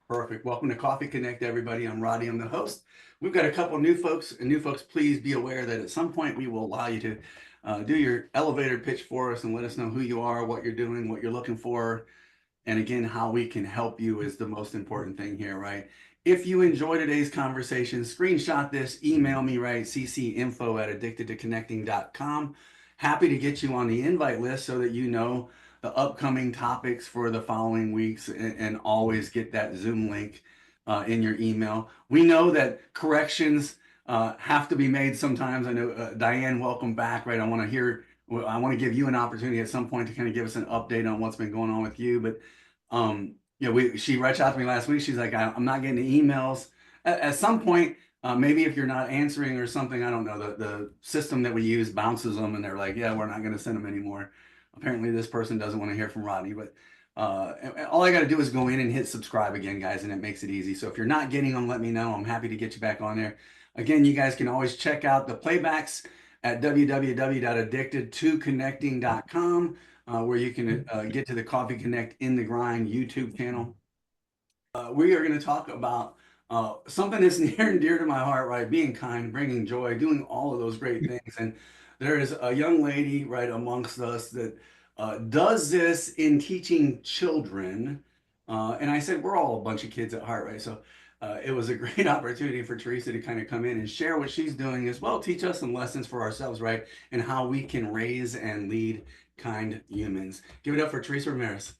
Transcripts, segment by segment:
Perfect. Welcome to Coffee Connect, everybody. I'm Roddy. I'm the host. We've got a couple new folks, and new folks, please be aware that at some point we will allow you to do your elevator pitch for us and let us know who you are, what you're doing, what you're looking for, and again, how we can help you is the most important thing here, right? If you enjoy today's conversation, screenshot this, email me, right? ccinfo@addictedtoconnecting.com. Happy to get you on the invite list so that you know the upcoming topics for the following weeks and always get that Zoom link in your email. We know that corrections have to be made sometimes. I know, Diane, welcome back, right? I want to give you an opportunity at some point to kind of give us an update on what's been going on with you. But she reached out to me last week. She's like, I'm not getting the emails. At some point, maybe if you're not answering or something, I don't know, the system that we use bounces them and they're like, yeah, we're not going to send them anymore. Apparently this person doesn't want to hear from Rodney, but all I got to do is go in and hit subscribe again, guys, and it makes it easy. So if you're not getting them, let me know. I'm happy to get you back on there. Again, you guys can always check out the playbacks at www.addictedtoconnecting.com, where you can get to the Coffee Connect in the Grind YouTube channel. We are going to talk about something that's near and dear to my heart, right? Being kind, bringing joy, doing all of those great things. And there is a young lady right amongst us that does this in teaching children. And I said, we're all a bunch of kids at heart, right? So it was a great opportunity for Teresa to kind of come in and share what she's doing as well, teach us some lessons for ourselves, right? And how we can raise and lead kind humans. Give it up for Teresa Ramirez.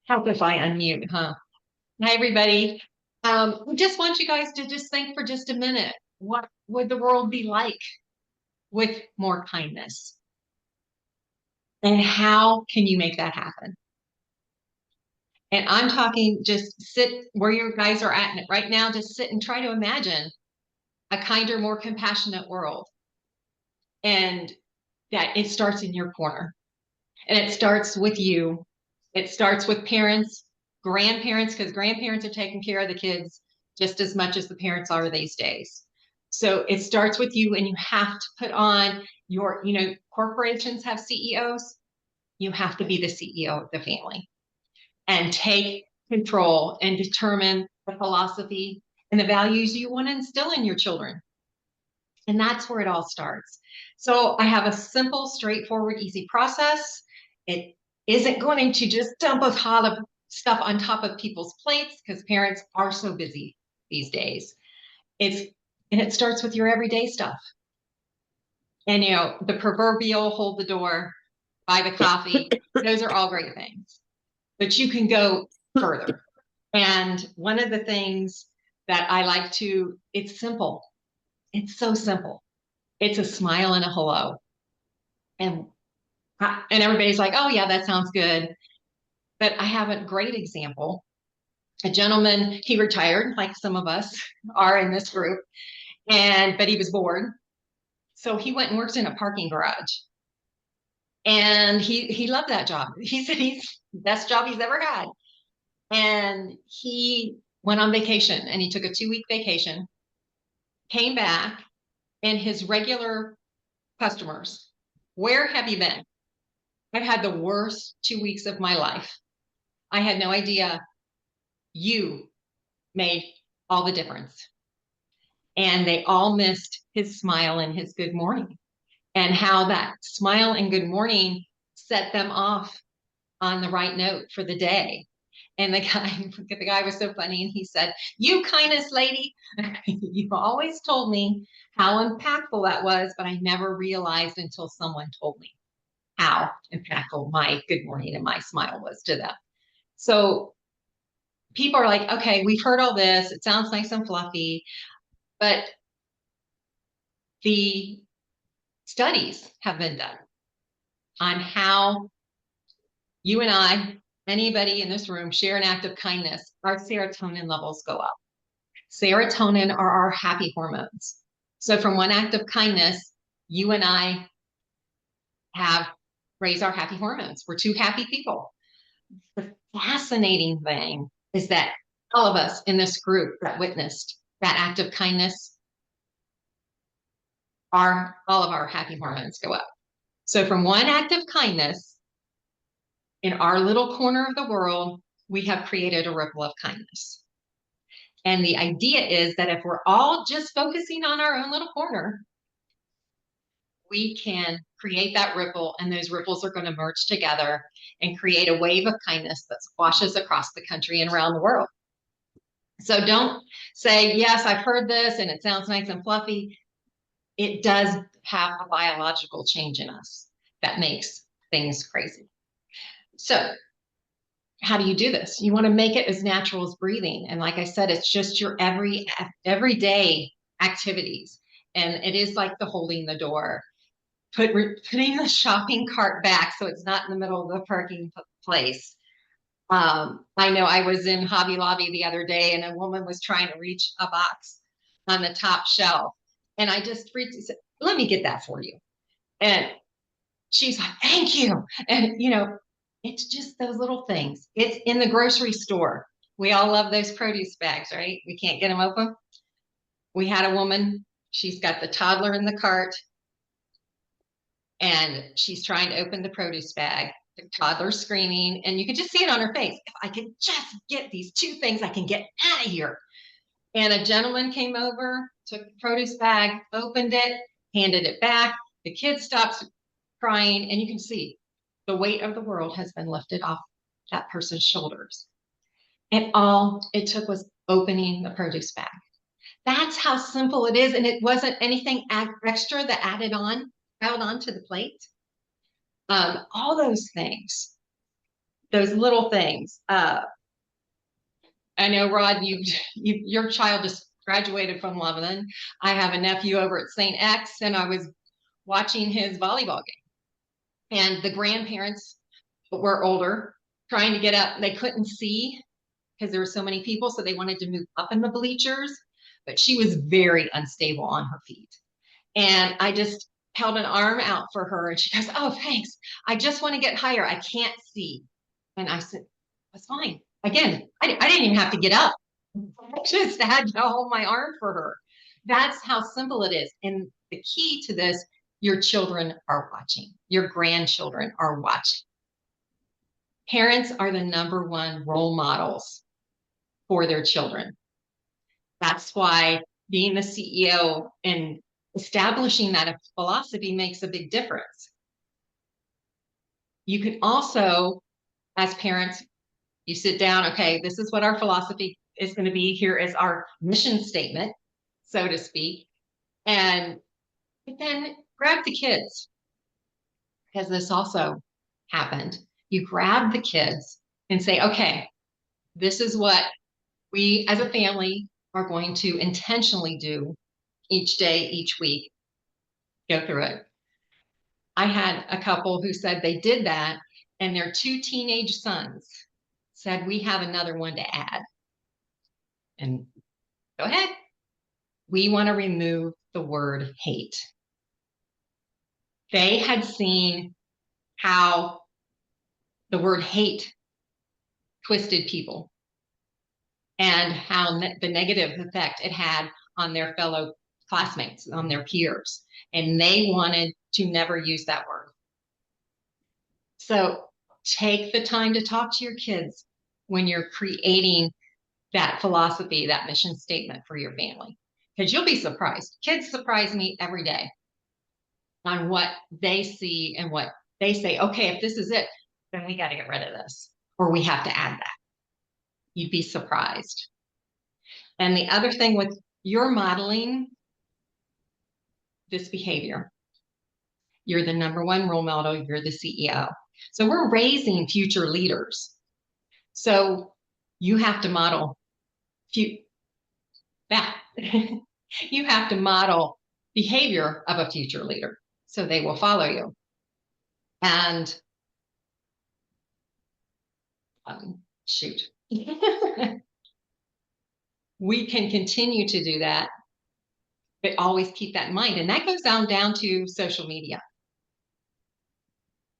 Help if I unmute, huh? Hi, everybody. We just want you guys to just think for just a minute. What would the world be like with more kindness? And how can you make that happen? And I'm talking just sit where you guys are at right now, just sit and try to imagine a kinder, more compassionate world. And that it starts in your corner. And it starts with you. It starts with parents, grandparents, because grandparents are taking care of the kids just as much as the parents are these days. So it starts with you, and you have to put on your, corporations have CEOs. You have to be the CEO of the family and take control and determine the philosophy and the values you want to instill in your children. And that's where it all starts. So I have a simple, straightforward, easy process. It isn't going to just dump a lot of stuff on top of people's plates because parents are so busy these days. It starts with your everyday stuff. And the proverbial hold the door, buy the coffee, those are all great things. But you can go further. And one of the things that I like to, it's simple. It's so simple. It's a smile and a hello. And everybody's like, oh yeah, that sounds good. But I have a great example. A gentleman, he retired, like some of us are in this group, but he was bored. So he went and worked in a parking garage. And he loved that job. He said he's the best job he's ever had. And he went on vacation, and he took a 2-week vacation, came back, and his regular customers, where have you been? I've had the worst 2 weeks of my life. I had no idea. You made all the difference. And they all missed his smile and his good morning, and how that smile and good morning set them off on the right note for the day. And the guy was so funny, and he said, you kindness lady, you always told me how impactful that was, but I never realized until someone told me how impactful my good morning and my smile was to them. So people are like, okay, we've heard all this. It sounds nice and fluffy, but the studies have been done on how you and I, anybody in this room, share an act of kindness, our serotonin levels go up. Serotonin are our happy hormones. So from one act of kindness, you and I have raised our happy hormones. We're two happy people. The fascinating thing is that all of us in this group that witnessed that act of kindness, all of our happy hormones go up. So from one act of kindness, in our little corner of the world, we have created a ripple of kindness. And the idea is that if we're all just focusing on our own little corner, we can create that ripple, and those ripples are going to merge together and create a wave of kindness that washes across the country and around the world. So don't say, yes, I've heard this and it sounds nice and fluffy. It does have a biological change in us that makes things crazy. So how do you do this? You want to make it as natural as breathing. And like I said, it's just your everyday activities. And it is like the holding the door, putting the shopping cart back so it's not in the middle of the parking place. I know I was in Hobby Lobby the other day and a woman was trying to reach a box on the top shelf. And I just said, let me get that for you. And she's like, thank you. And, it's just those little things. It's in the grocery store. We all love those produce bags, right? We can't get them open. We had a woman, she's got the toddler in the cart and she's trying to open the produce bag. The toddler's screaming and you could just see it on her face. If I could just get these two things, I can get out of here. And a gentleman came over, took the produce bag, opened it, handed it back. The kid stops crying and you can see the weight of the world has been lifted off that person's shoulders. And all it took was opening the produce bag. That's how simple it is. And it wasn't anything extra that added on, piled onto the plate. All those things, those little things. I know, Rod, your child just graduated from Lebanon. I have a nephew over at St. X, and I was watching his volleyball game. And the grandparents were older, trying to get up. They couldn't see because there were so many people, so they wanted to move up in the bleachers. But she was very unstable on her feet. And I just held an arm out for her, and she goes, oh, thanks. I just want to get higher. I can't see. And I said, that's fine. Again, I didn't even have to get up. I just had to hold my arm for her. That's how simple it is. And the key to this, your children are watching. Your grandchildren are watching. Parents are the number one role models for their children. That's why being the CEO and establishing that philosophy makes a big difference. You can also, as parents, you sit down, okay, this is what our philosophy is going to be. Here is our mission statement, so to speak. And then grab the kids, because this also happened. You grab the kids and say, okay, this is what we as a family are going to intentionally do each day, each week. Go through it. I had a couple who said they did that, and their two teenage sons said, we have another one to add. And go ahead. We want to remove the word hate. They had seen how the word hate twisted people and how the negative effect it had on their fellow classmates, on their peers. And they wanted to never use that word. So take the time to talk to your kids when you're creating that philosophy, that mission statement for your family, because you'll be surprised. Kids surprise me every day on what they see and what they say. Okay, if this is it, then we got to get rid of this, or we have to add that. You'd be surprised. And the other thing with your modeling this behavior, you're the number one role model, you're the CEO. So we're raising future leaders. So you have to model that. You have to model behavior of a future leader so they will follow you. And shoot. We can continue to do that, but always keep that in mind. And that goes down to social media.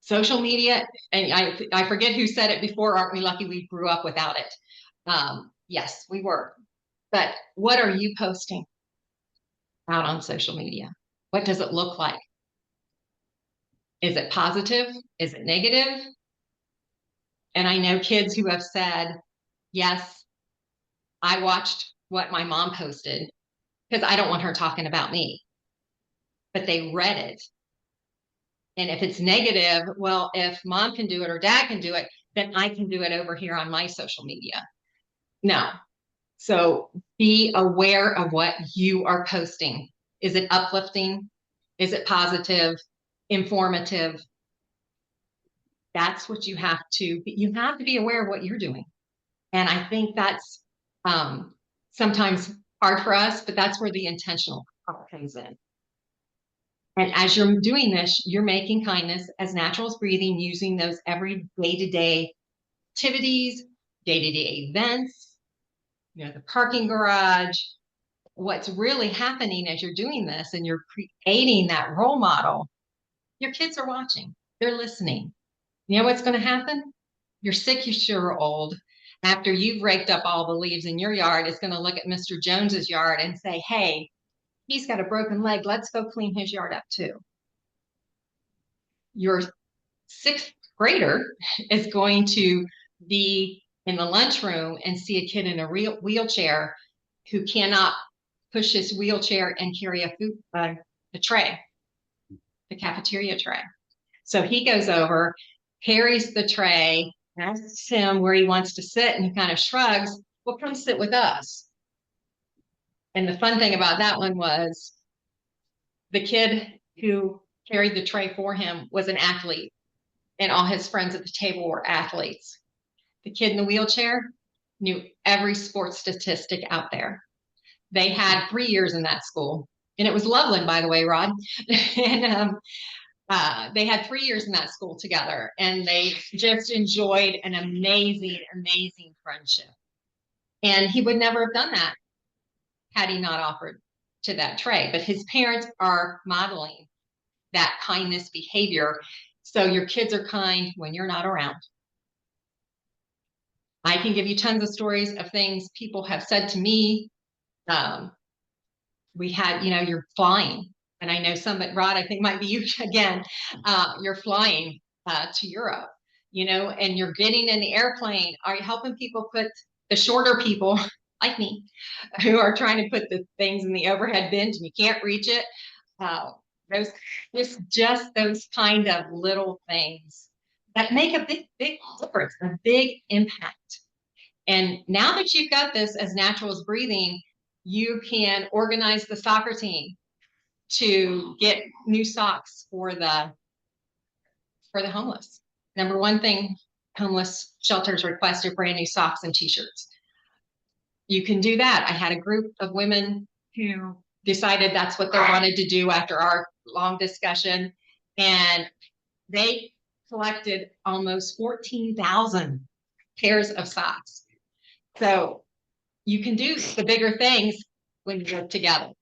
Social media, and I forget who said it before, aren't we lucky we grew up without it? Yes, we were. But what are you posting out on social media? What does it look like? Is it positive? Is it negative? And I know kids who have said, yes, I watched what my mom posted because I don't want her talking about me, but they read it. And if it's negative, well, if mom can do it or dad can do it, then I can do it over here on my social media. No. So be aware of what you are posting. Is it uplifting? Is it positive, informative? That's what you have to be aware of what you're doing. And I think that's sometimes hard for us, but that's where the intentional part comes in. And as you're doing this, you're making kindness as natural as breathing, using those every day-to-day activities, day-to-day events, the parking garage. What's really happening as you're doing this and you're creating that role model, your kids are watching, they're listening. You know what's going to happen? Your 6-year-old, after you've raked up all the leaves in your yard, is going to look at Mr. Jones's yard and say, hey, he's got a broken leg. Let's go clean his yard up too. Your 6th grader is going to be in the lunchroom and see a kid in a wheelchair who cannot push his wheelchair and carry a tray, the cafeteria tray. So he goes over, carries the tray, asks him where he wants to sit, and he kind of shrugs, well, come sit with us. And the fun thing about that one was the kid who carried the tray for him was an athlete, and all his friends at the table were athletes. The kid in the wheelchair knew every sports statistic out there. They had 3 years in that school, and it was Loveland, by the way, Rod. And they had 3 years in that school together, and they just enjoyed an amazing, amazing friendship. And he would never have done that had he not offered to that tray. But his parents are modeling that kindness behavior. So your kids are kind when you're not around. I can give you tons of stories of things people have said to me. We had, you're flying. And I know Rod, I think might be you again. You're flying to Europe, and you're getting in the airplane. Are you helping people put the shorter people like me who are trying to put the things in the overhead bins and you can't reach it? Those, just those kind of little things that make a big, big difference, a big impact. And now that you've got this as natural as breathing, you can organize the soccer team to get new socks for the homeless. Number one thing, homeless shelters requested brand new socks and t-shirts. You can do that. I had a group of women who decided that's what they wanted to do after our long discussion. And they collected almost 14,000 pairs of socks. So you can do the bigger things when you work together.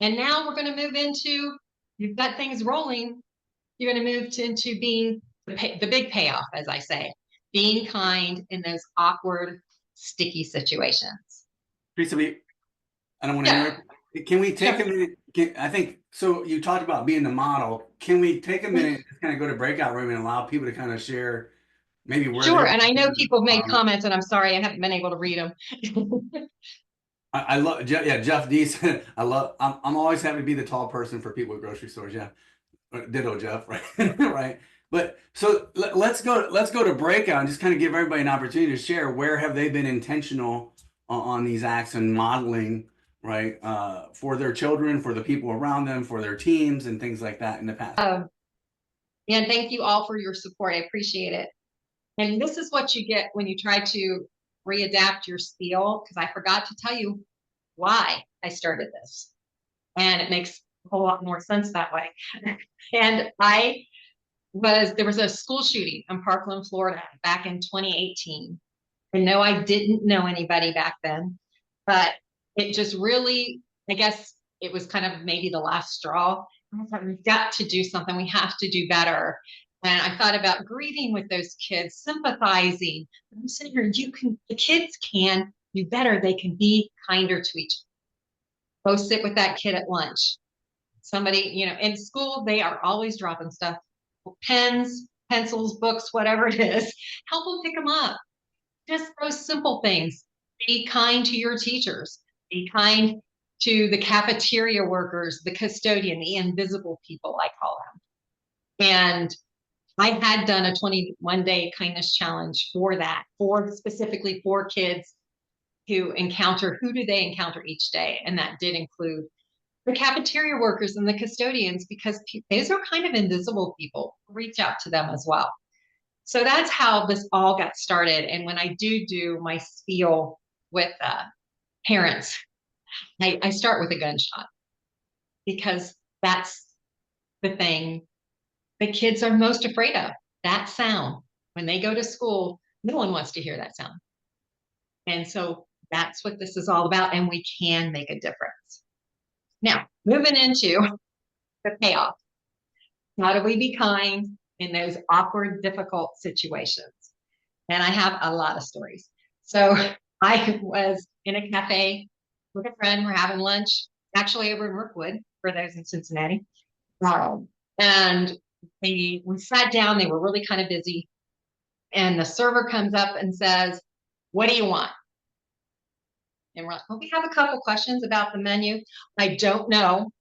And now we're going to move into, you've got things rolling. You're going to move into being the big payoff, as I say, being kind in those awkward, sticky situations. Teresa, I don't want to Yeah. interrupt. Can we take a minute? I think so. You talked about being the model. Can we take a minute and kind of go to breakout room and allow people to kind of share maybe where Sure. they're. And I know people have made comments, and I'm sorry I haven't been able to read them. I love, yeah, Jeff D said, I'm always happy to be the tall person for people at grocery stores. Yeah. Ditto, Jeff, right? Right. But so let's go to breakout and just kind of give everybody an opportunity to share where have they been intentional on these acts and modeling, right, for their children, for the people around them, for their teams and things like that in the past. And thank you all for your support. I appreciate it. And this is what you get when you try to readapt your spiel, because I forgot to tell you why I started this. And it makes a whole lot more sense that way. And there was a school shooting in Parkland, Florida back in 2018. And no, I didn't know anybody back then, but it just really, I guess it was kind of maybe the last straw. I thought, we've got to do something. We have to do better. And I thought about grieving with those kids, sympathizing. I'm sitting here, the kids can do better. They can be kinder to each other. Go sit with that kid at lunch. Somebody, in school, they are always dropping stuff, pens, pencils, books, whatever it is, help them pick them up. Just those simple things. Be kind to your teachers. Be kind to the cafeteria workers, the custodian, the invisible people, I call them. And I had done a 21-day kindness challenge for that, for specifically for kids who do they encounter each day? And that did include the cafeteria workers and the custodians, because those are kind of invisible people. Reach out to them as well. So that's how this all got started. And when I do my spiel with parents, I start with a gunshot, because that's the thing the kids are most afraid of, that sound. When they go to school, no one wants to hear that sound. And so that's what this is all about. And we can make a difference. Now, moving into the payoff. How do we be kind in those awkward, difficult situations? And I have a lot of stories. So I was in a cafe with a friend. We're having lunch, actually over in Brookwood, for those in Cincinnati. And we sat down. They were really kind of busy. And the server comes up and says, "What do you want?" And we're like, "Well, we have a couple questions about the menu." "I don't know.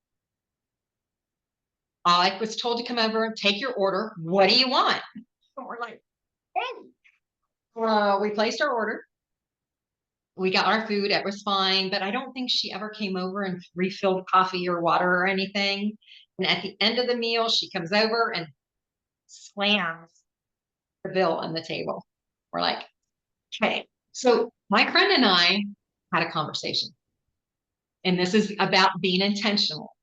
I was told to come over and take your order. What do you want?" And we're like, "Hey." We placed our order. We got our food. It was fine, but I don't think she ever came over and refilled coffee or water or anything. And at the end of the meal, she comes over and slams the bill on the table. We're like, "Okay." So my friend and I had a conversation, and this is about being intentional.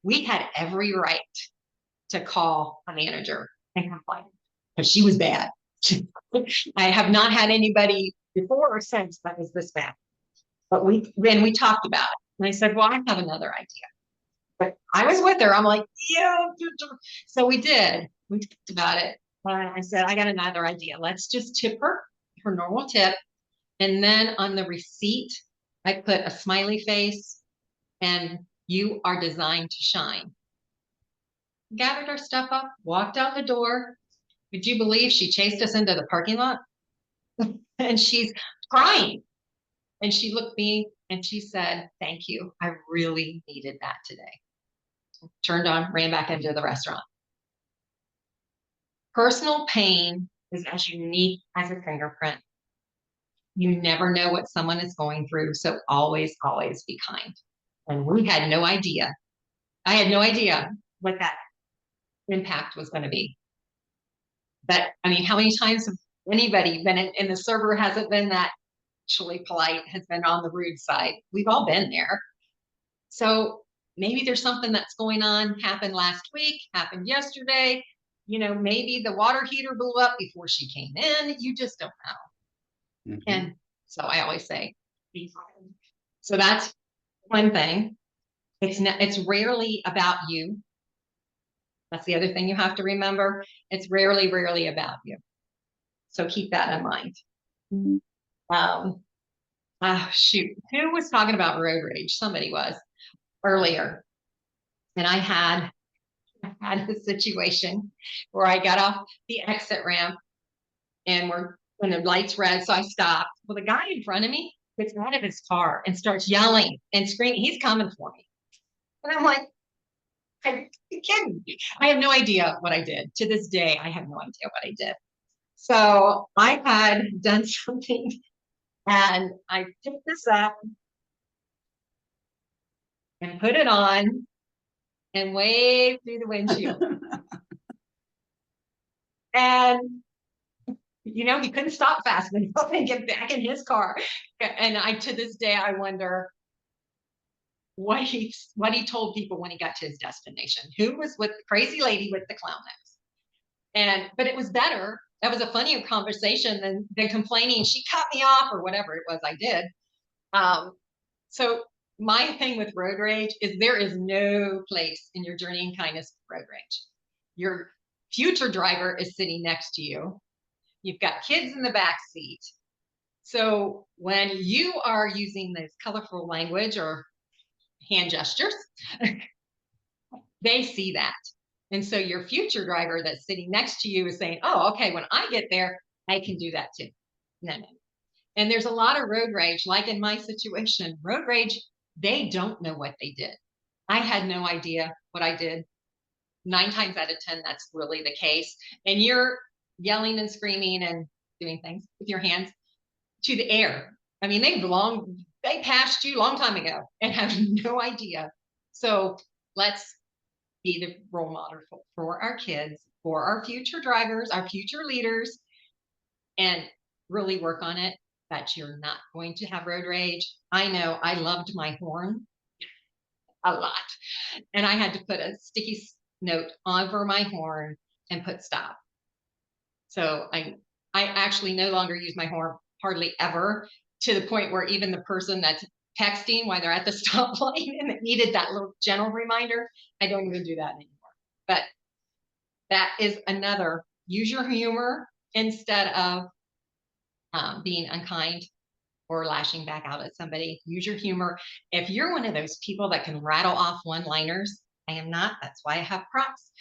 We had every right to call a manager and complain, because she was bad. I have not had anybody before or since that was this bad. But we talked about it. And I said, "Well, I have another idea." But I was with her. I'm like, "Yeah." So we did. We talked about it. I said, "I got another idea. Let's just tip her normal tip. And then on the receipt, I put a smiley face and 'You are designed to shine.'" Gathered our stuff up, walked out the door. Would you believe she chased us into the parking lot? And she's crying. And she looked at me and she said, "Thank you. I really needed that today." Turned on, ran back into the restaurant. Personal pain is as unique as a fingerprint. You never know what someone is going through. So always, always be kind. And we had no idea. I had no idea what that impact was going to be. But I mean, how many times have anybody been in the server hasn't been that actually polite, has been on the rude side? We've all been there. So maybe there's something that's going on, happened last week, happened yesterday. Maybe the water heater blew up before she came in. You just don't know. Mm-hmm. And so I always say, be kind. So that's one thing. It's rarely about you. That's the other thing you have to remember. It's rarely about you. So keep that in mind. Shoot, who was talking about road rage? Somebody was earlier. And I had a situation where I got off the exit ramp, and when the light's red, so I stopped. Well, the guy in front of me gets out of his car and starts yelling and screaming. He's coming for me. And I'm like, "Are you kidding me?" I have no idea what I did. To this day, I have no idea what I did. So I had done something, and I picked this up and put it on and waved through the windshield. And he couldn't stop fast enough and get back in his car. And to this day, I wonder what he told people when he got to his destination. Who was with the crazy lady with the clown nose? But it was better. That was a funnier conversation than complaining she cut me off or whatever it was I did. So my thing with road rage is there is no place in your journey in kindness for road rage. Your future driver is sitting next to you. You've got kids in the back seat. So when you are using this colorful language or hand gestures, they see that. And so your future driver that's sitting next to you is saying, oh, okay, when I get there, I can do that too. No, no. And there's a lot of road rage, like in my situation. Road rage, they don't know what they did. I had no idea what I did. 9 times out of 10, that's really the case. And you're yelling and screaming and doing things with your hands to the air. I mean, they passed you a long time ago and have no idea. So let's be the role model for our kids, for our future drivers, our future leaders, and really work on it that you're not going to have road rage. I know I loved my horn a lot, and I had to put a sticky note over my horn and put stop. So I actually no longer use my horn hardly ever, to the point where even the person that's texting while they're at the stoplight and it needed that little gentle reminder, I don't even do that anymore. But that is another, use your humor instead of being unkind or lashing back out at somebody. Use your humor. If you're one of those people that can rattle off one-liners, I am not. That's why I have props.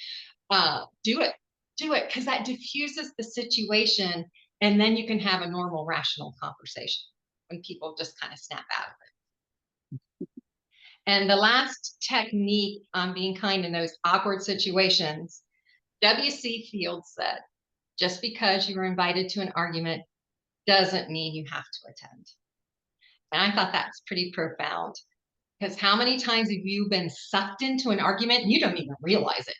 Do it. Do it, because that diffuses the situation, and then you can have a normal, rational conversation when people just kind of snap out of it. And the last technique on being kind in those awkward situations, W.C. Fields said, just because you were invited to an argument doesn't mean you have to attend. And I thought that's pretty profound, because how many times have you been sucked into an argument and you don't even realize it?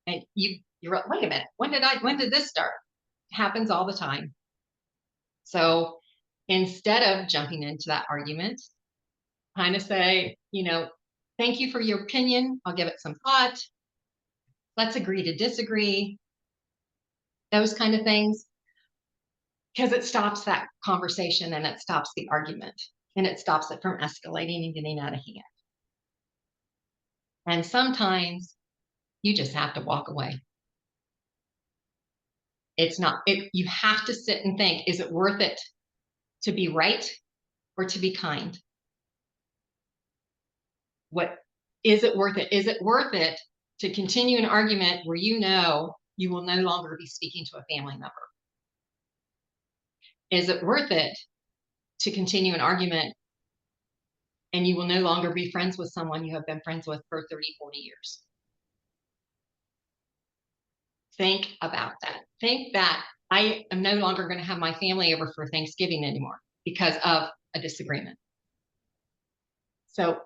And you're like, wait a minute, when did this start? It happens all the time. So instead of jumping into that argument, kind of say, thank you for your opinion. I'll give it some thought. Let's agree to disagree. Those kind of things. Because it stops that conversation and it stops the argument and it stops it from escalating and getting out of hand. And sometimes you just have to walk away. You have to sit and think, is it worth it to be right or to be kind? What is it worth it? Is it worth it to continue an argument where you will no longer be speaking to a family member? Is it worth it to continue an argument and you will no longer be friends with someone you have been friends with for 30, 40 years? Think about that. Think that I am no longer going to have my family over for Thanksgiving anymore because of a disagreement. So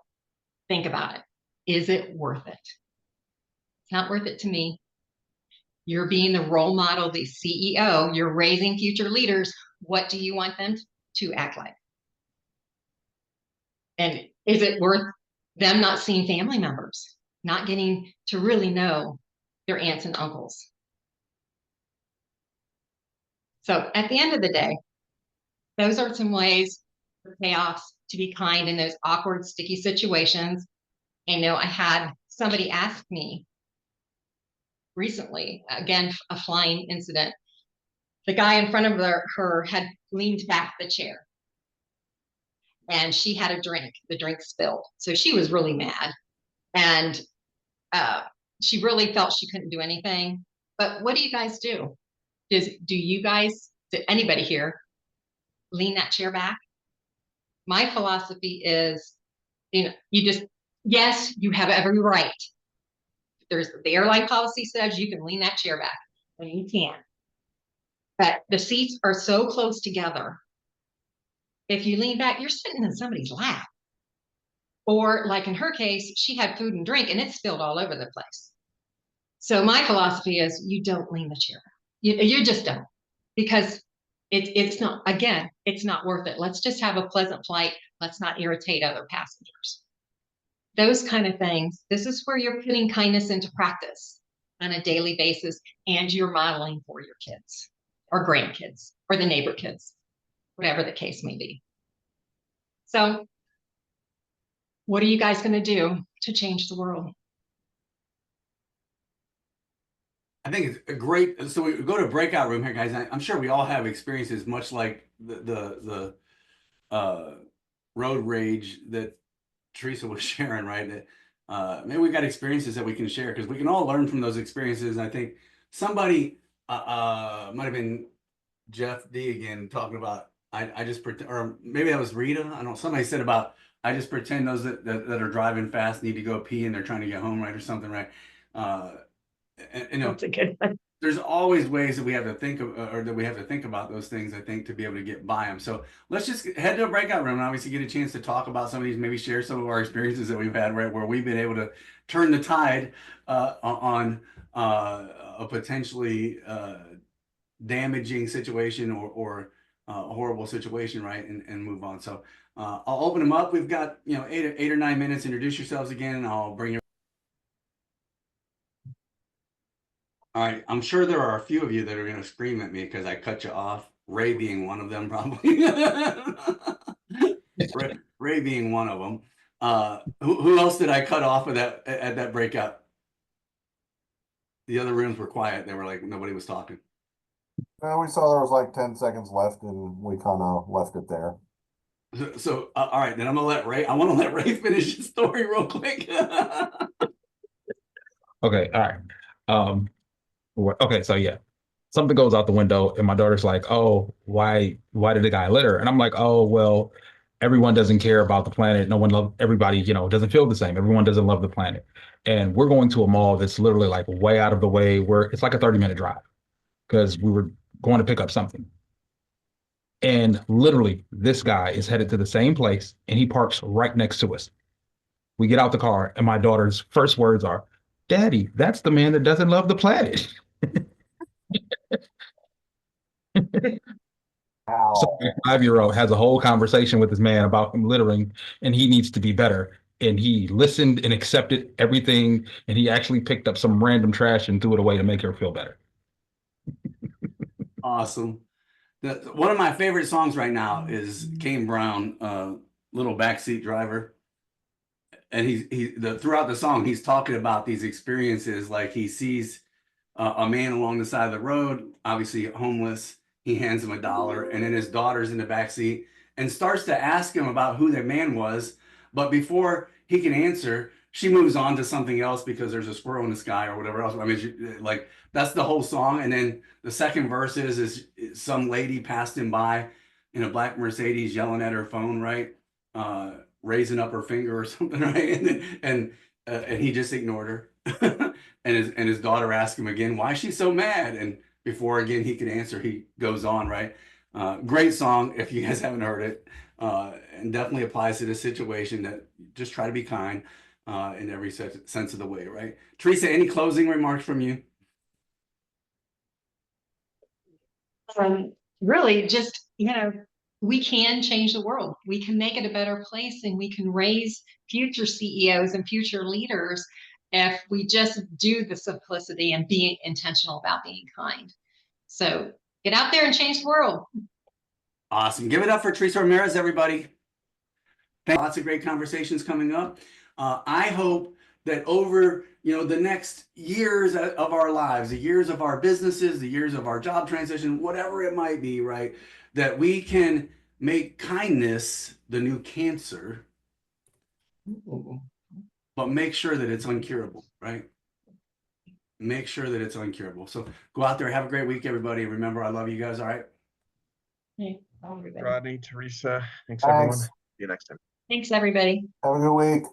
think about it. Is it worth it? It's not worth it to me. You're being the role model, the CEO. You're raising future leaders. What do you want them to act like? And is it worth them not seeing family members, not getting to really know their aunts and uncles? So at the end of the day, those are some ways for payoffs to be kind in those awkward, sticky situations. I know I had somebody ask me recently, again, a flying incident. The guy in front of her had leaned back the chair and she had a drink. The drink spilled. So she was really mad. And she really felt she couldn't do anything. But what do you guys do? Did anybody here lean that chair back? My philosophy is, yes, you have every right. The airline policy says you can lean that chair back, and you can. But the seats are so close together. If you lean back, you're sitting in somebody's lap. Or like in her case, she had food and drink and it spilled all over the place. So my philosophy is you don't lean the chair back. You just don't, because it's not worth it. Let's just have a pleasant flight. Let's not irritate other passengers. Those kind of things. This is where you're putting kindness into practice on a daily basis, and you're modeling for your kids or grandkids or the neighbor kids, whatever the case may be. So what are you guys going to do to change the world? I think it's a great. So we go to breakout room here, guys. I'm sure we all have experiences much like the road rage that Teresa was sharing, right? maybe we got experiences that we can share because we can all learn from those experiences. And I think somebody might have been Jeff D again talking about I just pretend, or maybe that was Rita. I don't know. Somebody said about I just pretend those that are driving fast need to go pee and they're trying to get home, right, or something, right? Uh, you know, That's a good one. there's always ways that we have to think of, or that we have to think about those things, I think, to be able to get by them. So let's just head to a breakout room and obviously get a chance to talk about some of these, maybe share some of our experiences that we've had, right, where we've been able to turn the tide on a potentially damaging situation or a horrible situation, right, and move on. So I'll open them up. We've got, you know, 8 or 9 minutes. Introduce yourselves again, and I'll bring you. All right, I'm sure there are a few of you that are going to scream at me because I cut you off. Ray being one of them, probably. Ray being one of them. Who else did I cut off of that at that breakout? The other rooms were quiet. They were like nobody was talking. We saw there was like 10 seconds left and we kind of left it there. So all right, then I'm gonna let Ray. I want to let Ray finish his story real quick. Okay, all right. Okay, so yeah, something goes out the window, and my daughter's like, "Oh, why did the guy litter?" And I'm like, "Oh, well, everyone doesn't care about the planet. No one love everybody, doesn't feel the same. Everyone doesn't love the planet." And we're going to a mall that's literally like way out of the way, where it's like a 30-minute drive because we were going to pick up something. And literally, this guy is headed to the same place, and he parks right next to us. We get out the car, and my daughter's first words are, "Daddy, that's the man that doesn't love the planet." So my 5-year-old has a whole conversation with this man about him littering, and he needs to be better. And he listened and accepted everything, and he actually picked up some random trash and threw it away to make her feel better. Awesome. One of my favorite songs right now is Kane Brown, Little Backseat Driver. And throughout the song, he's talking about these experiences. Like he sees a man along the side of the road, obviously homeless. He hands him $1, and then his daughter's in the back seat and starts to ask him about who that man was. But before he can answer, she moves on to something else because there's a squirrel in the sky or whatever else. I mean, like that's the whole song. And then the second verse is some lady passed him by in a black Mercedes yelling at her phone, right? Raising up her finger or something, right? And he just ignored her. And his daughter asked him again, why is she so mad? And before again he could answer, he goes on, right? Great song if you guys haven't heard it, and definitely applies to this situation. That just try to be kind in every sense of the way, right? Teresa, any closing remarks from you? Really, just we can change the world. We can make it a better place, and we can raise future CEOs and future leaders if we just do the simplicity and be intentional about being kind. So get out there and change the world. Awesome. Give it up for Teresa Ramirez, everybody. Lots of great conversations coming up. I hope that over the next years of our lives, the years of our businesses, the years of our job transition, whatever it might be, right, that we can make kindness the new cancer, but make sure that it's uncurable, right? Make sure that it's uncurable. So go out there, have a great week, everybody. Remember, I love you guys. All right. Hey, Rodney, Teresa, thanks Thanks. everyone. See you next time. thanks, everybody. Have a good week.